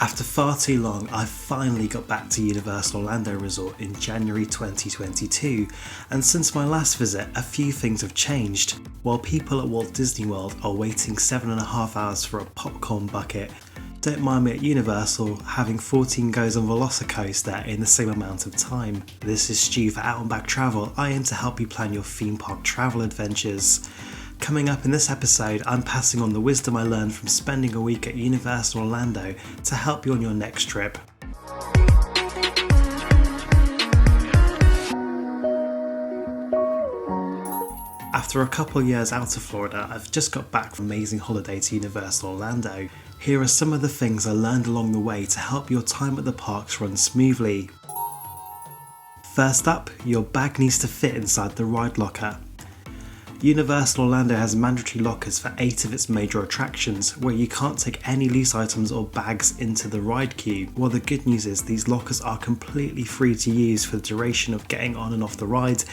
After far too long, I finally got back to Universal Orlando Resort in January 2022, and since my last visit, a few things have changed. While people at Walt Disney World are waiting 7.5 hours for a popcorn bucket, don't mind me at Universal having 14 goes on Velocicoaster in the same amount of time. This is Stu for Out and Back Travel. I aim to help you plan your theme park travel adventures. Coming up in this episode, I'm passing on the wisdom I learned from spending a week at Universal Orlando to help you on your next trip. After a couple years out of Florida, I've just got back from an amazing holiday to Universal Orlando. Here are some of the things I learned along the way to help your time at the parks run smoothly. First up, your bag needs to fit inside the ride locker. Universal Orlando has mandatory lockers for 8 of its major attractions, where you can't take any loose items or bags into the ride queue. Well, the good news is these lockers are completely free to use for the duration of getting on and off the ride.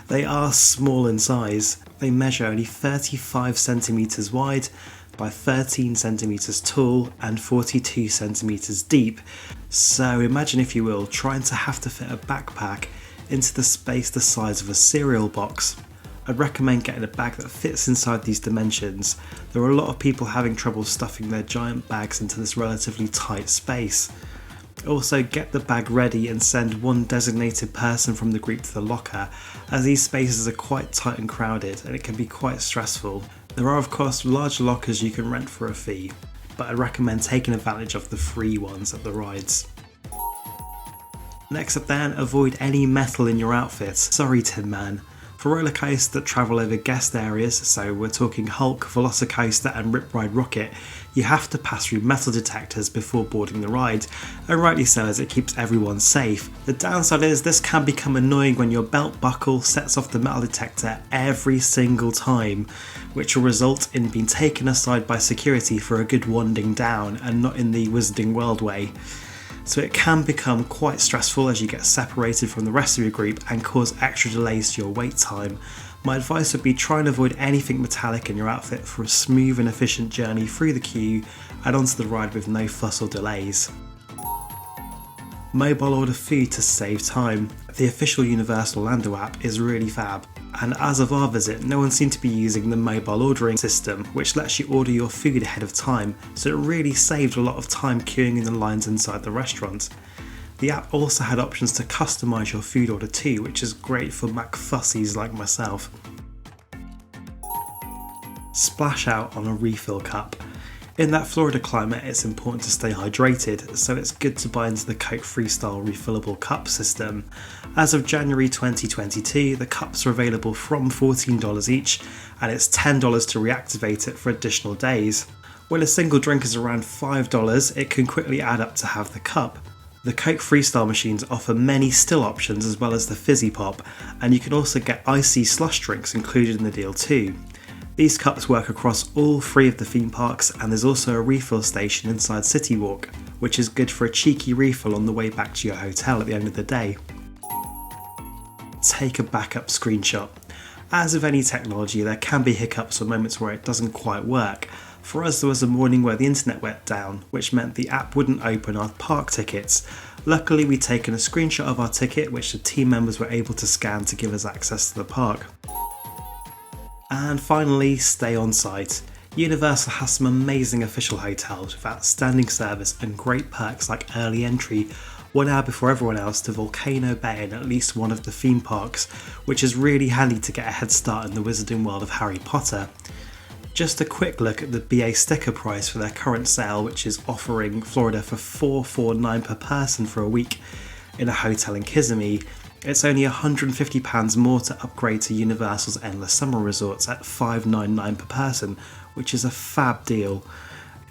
They are small in size. They measure only 35 centimeters wide by 13 centimeters tall and 42 centimeters deep. So imagine, if you will, trying to have to fit a backpack into the space the size of a cereal box. I'd recommend getting a bag that fits inside these dimensions. There are a lot of people having trouble stuffing their giant bags into this relatively tight space. Also, get the bag ready and send one designated person from the group to the locker, as these spaces are quite tight and crowded and it can be quite stressful. There are of course larger lockers you can rent for a fee, but I recommend taking advantage of the free ones at the rides. Next up then, avoid any metal in your outfit. Sorry Tin Man. For roller coasters that travel over guest areas, so we're talking Hulk, Velocicoaster and Rip Ride Rocket, you have to pass through metal detectors before boarding the ride, and rightly so, as it keeps everyone safe. The downside is this can become annoying when your belt buckle sets off the metal detector every single time, which will result in being taken aside by security for a good wanding down and not in the Wizarding World way. So it can become quite stressful as you get separated from the rest of your group and cause extra delays to your wait time. My advice would be try and avoid anything metallic in your outfit for a smooth and efficient journey through the queue and onto the ride with no fuss or delays. Mobile order food to save time. The official Universal Orlando app is really fab, and as of our visit, no one seemed to be using the mobile ordering system, which lets you order your food ahead of time, so it really saved a lot of time queuing in the lines inside the restaurant. The app also had options to customise your food order too, which is great for McFussies like myself. Splash out on a refill cup. In that Florida climate, it's important to stay hydrated, so it's good to buy into the Coke Freestyle refillable cup system. As of January 2022, the cups are available from $14 each, and it's $10 to reactivate it for additional days. When a single drink is around $5, it can quickly add up to have the cup. The Coke Freestyle machines offer many still options as well as the fizzy pop, and you can also get icy slush drinks included in the deal too. These cups work across all 3 of the theme parks, and there's also a refill station inside CityWalk, which is good for a cheeky refill on the way back to your hotel at the end of the day. Take a backup screenshot. As with any technology, there can be hiccups or moments where it doesn't quite work. For us, there was a morning where the internet went down, which meant the app wouldn't open our park tickets. Luckily, we'd taken a screenshot of our ticket, which the team members were able to scan to give us access to the park. And finally, stay on site. Universal has some amazing official hotels with outstanding service and great perks like early entry 1 hour before everyone else to Volcano Bay in at least one of the theme parks, which is really handy to get a head start in the Wizarding World of Harry Potter. Just a quick look at the BA sticker price for their current sale, which is offering Florida for $449 per person for a week in a hotel in Kissimmee. It's only £150 more to upgrade to Universal's Endless Summer Resorts at $599 per person, which is a fab deal.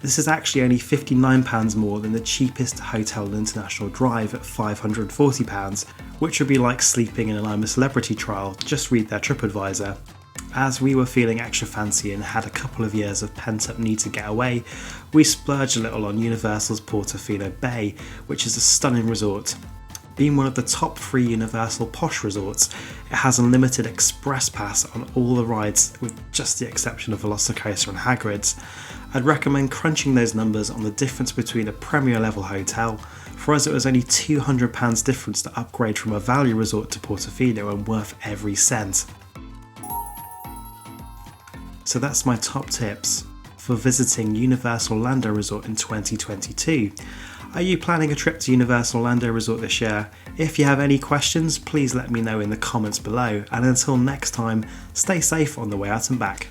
This is actually only £59 more than the cheapest hotel on International Drive at £540, which would be like sleeping in an I'm a Celebrity trial, just read their TripAdvisor. As we were feeling extra fancy and had a couple of years of pent-up need to get away, we splurged a little on Universal's Volcano Bay, which is a stunning resort. Being one of the top 3 Universal posh resorts, it has unlimited express pass on all the rides with just the exception of Velocicoaster and Hagrid's. I'd recommend crunching those numbers on the difference between a Premier level hotel. For us it was only £200 difference to upgrade from a value resort to Portofino and worth every cent. So that's my top tips for visiting Universal Orlando Resort in 2022. Are you planning a trip to Universal Orlando Resort this year? If you have any questions, please let me know in the comments below, and until next time, stay safe on the way out and back.